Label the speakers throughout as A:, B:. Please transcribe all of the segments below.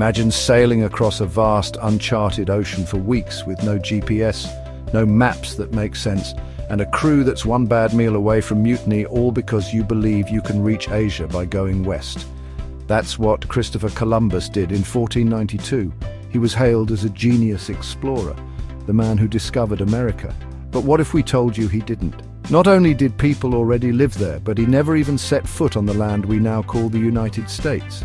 A: Imagine sailing across a vast, uncharted ocean for weeks with no GPS, no maps that make sense, and a crew that's one bad meal away from mutiny, all because you believe you can reach Asia by going west. That's what Christopher Columbus did in 1492. He was hailed as a genius explorer, the man who discovered America. But what if we told you he didn't? Not only did people already live there, but he never even set foot on the land we now call the United States.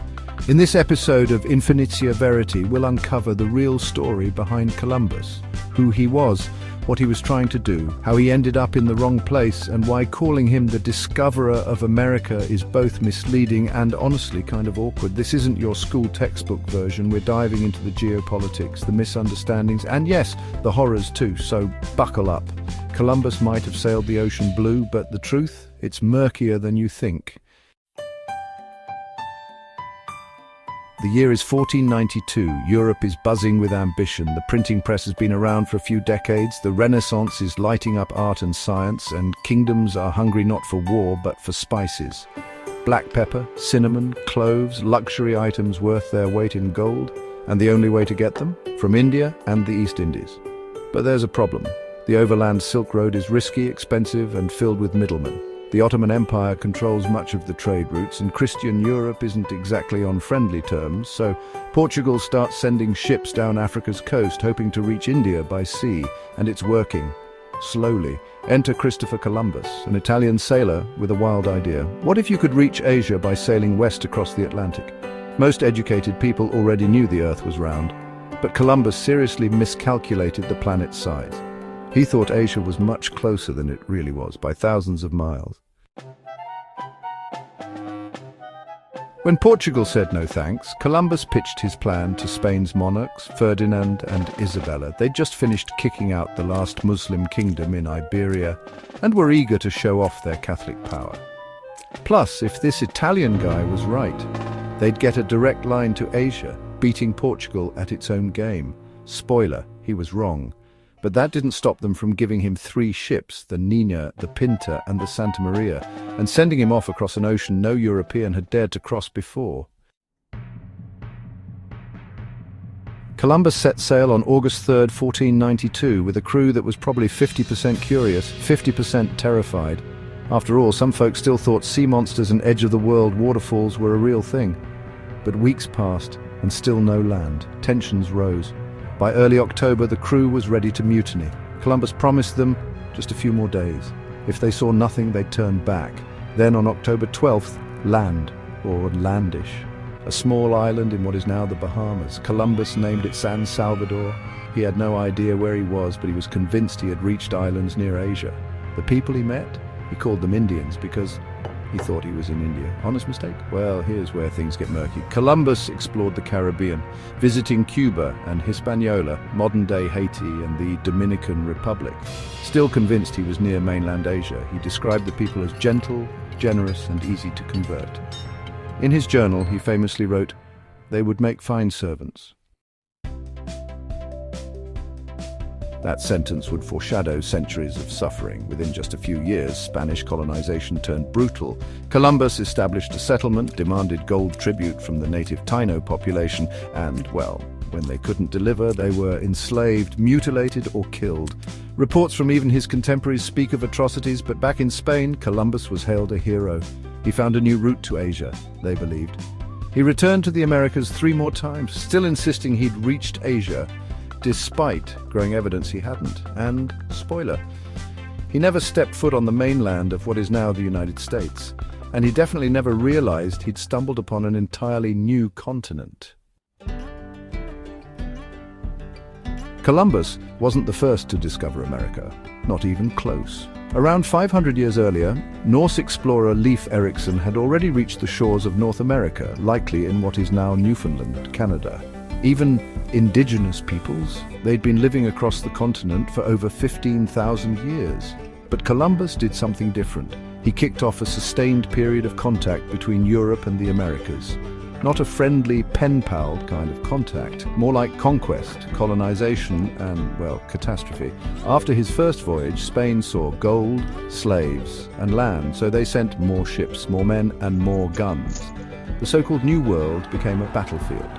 A: In this episode of Infinitia Verity, we'll uncover the real story behind Columbus, who he was, what he was trying to do, how he ended up in the wrong place, and why calling him the discoverer of America is both misleading and honestly kind of awkward. This isn't your school textbook version. We're diving into the geopolitics, the misunderstandings, and yes, the horrors too, so buckle up. Columbus might have sailed the ocean blue, but the truth? It's murkier than you think. The year is 1492. Europe is buzzing with ambition. The printing press has been around for a few decades. The Renaissance is lighting up art and science, and kingdoms are hungry not for war, but for spices. Black pepper, cinnamon, cloves, luxury items worth their weight in gold. And the only way to get them? From India and the East Indies. But there's a problem. The overland Silk Road is risky, expensive, and filled with middlemen. The Ottoman Empire controls much of the trade routes, and Christian Europe isn't exactly on friendly terms, so Portugal starts sending ships down Africa's coast, hoping to reach India by sea, and it's working. Slowly. Enter Christopher Columbus, an Italian sailor with a wild idea. What if you could reach Asia by sailing west across the Atlantic? Most educated people already knew the Earth was round, but Columbus seriously miscalculated the planet's size. He thought Asia was much closer than it really was, by thousands of miles. When Portugal said no thanks, Columbus pitched his plan to Spain's monarchs, Ferdinand and Isabella. They'd just finished kicking out the last Muslim kingdom in Iberia and were eager to show off their Catholic power. Plus, if this Italian guy was right, they'd get a direct line to Asia, beating Portugal at its own game. Spoiler, he was wrong. But that didn't stop them from giving him 3 ships, the Nina, the Pinta and the Santa Maria, and sending him off across an ocean no European had dared to cross before. Columbus set sail on August 3rd, 1492, with a crew that was probably 50% curious, 50% terrified. After all, some folks still thought sea monsters and edge-of-the-world waterfalls were a real thing. But weeks passed, and still no land. Tensions rose. By early October, the crew was ready to mutiny. Columbus promised them just a few more days. If they saw nothing, they'd turn back. Then on October 12th, land, or landish. A small island in what is now the Bahamas. Columbus named it San Salvador. He had no idea where he was, but he was convinced he had reached islands near Asia. The people he met? He called them Indians because he thought he was in India. Honest mistake? Well, here's where things get murky. Columbus explored the Caribbean, visiting Cuba and Hispaniola, modern-day Haiti and the Dominican Republic. Still convinced he was near mainland Asia, he described the people as gentle, generous, and easy to convert. In his journal, he famously wrote, "They would make fine servants." That sentence would foreshadow centuries of suffering. Within just a few years, Spanish colonization turned brutal. Columbus established a settlement, demanded gold tribute from the native Taino population, and, well, when they couldn't deliver, they were enslaved, mutilated, or killed. Reports from even his contemporaries speak of atrocities, but back in Spain, Columbus was hailed a hero. He found a new route to Asia, they believed. He returned to the Americas 3 more times, still insisting he'd reached Asia, despite growing evidence he hadn't. And, spoiler, he never stepped foot on the mainland of what is now the United States, and he definitely never realized he'd stumbled upon an entirely new continent. Columbus wasn't the first to discover America, not even close. Around 500 years earlier, Norse explorer Leif Erikson had already reached the shores of North America, likely in what is now Newfoundland, Canada. Even indigenous peoples, they'd been living across the continent for over 15,000 years. But Columbus did something different. He kicked off a sustained period of contact between Europe and the Americas. Not a friendly pen-pal kind of contact, more like conquest, colonization, and, well, catastrophe. After his first voyage, Spain saw gold, slaves, and land, so they sent more ships, more men, and more guns. The so-called New World became a battlefield.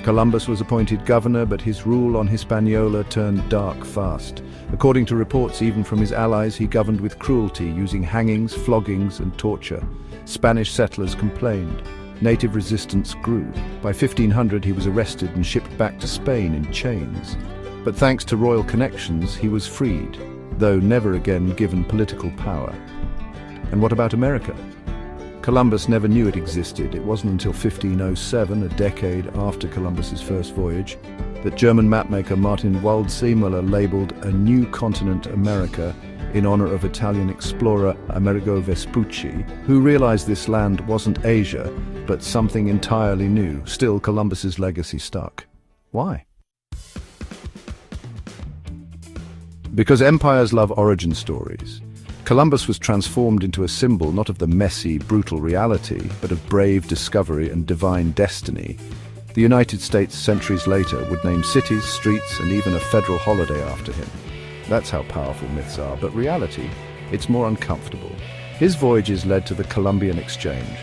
A: Columbus was appointed governor, but his rule on Hispaniola turned dark fast. According to reports even from his allies, he governed with cruelty, using hangings, floggings, and torture. Spanish settlers complained. Native resistance grew. By 1500, he was arrested and shipped back to Spain in chains. But thanks to royal connections, he was freed, though never again given political power. And what about America? Columbus never knew it existed. It wasn't until 1507, a decade after Columbus's first voyage, that German mapmaker Martin Waldseemüller labeled a new continent America in honor of Italian explorer Amerigo Vespucci, who realized this land wasn't Asia, but something entirely new. Still, Columbus's legacy stuck. Why? Because empires love origin stories. Columbus was transformed into a symbol not of the messy, brutal reality, but of brave discovery and divine destiny. The United States, centuries later, would name cities, streets, and even a federal holiday after him. That's how powerful myths are, but reality, it's more uncomfortable. His voyages led to the Columbian exchange,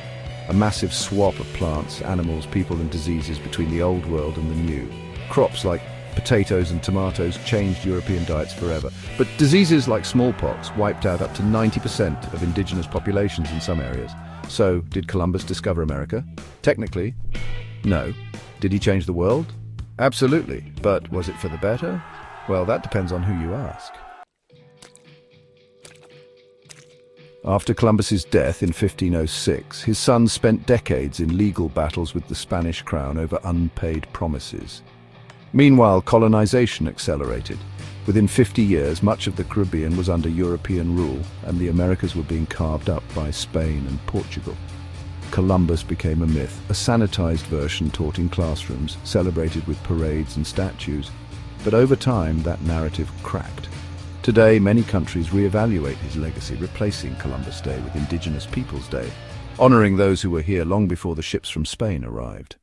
A: a massive swap of plants, animals, people, and diseases between the old world and the new. Crops like potatoes and tomatoes changed European diets forever. But diseases like smallpox wiped out up to 90% of indigenous populations in some areas. So, did Columbus discover America? Technically, no. Did he change the world? Absolutely. But was it for the better? Well, that depends on who you ask. After Columbus's death in 1506, his son spent decades in legal battles with the Spanish crown over unpaid promises. Meanwhile, colonization accelerated. Within 50 years, much of the Caribbean was under European rule, and the Americas were being carved up by Spain and Portugal. Columbus became a myth, a sanitized version taught in classrooms, celebrated with parades and statues. But over time, that narrative cracked. Today, many countries re-evaluate his legacy, replacing Columbus Day with Indigenous Peoples Day, honoring those who were here long before the ships from Spain arrived.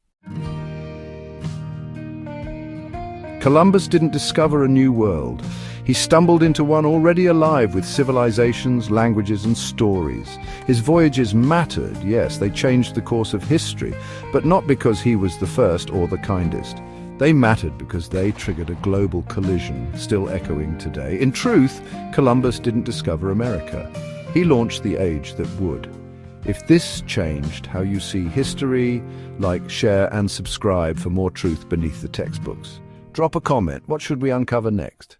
A: Columbus didn't discover a new world. He stumbled into one already alive with civilizations, languages, and stories. His voyages mattered, yes, they changed the course of history, but not because he was the first or the kindest. They mattered because they triggered a global collision, still echoing today. In truth, Columbus didn't discover America. He launched the age that would. If this changed how you see history, like, share, and subscribe for more truth beneath the textbooks. Drop a comment. What should we uncover next?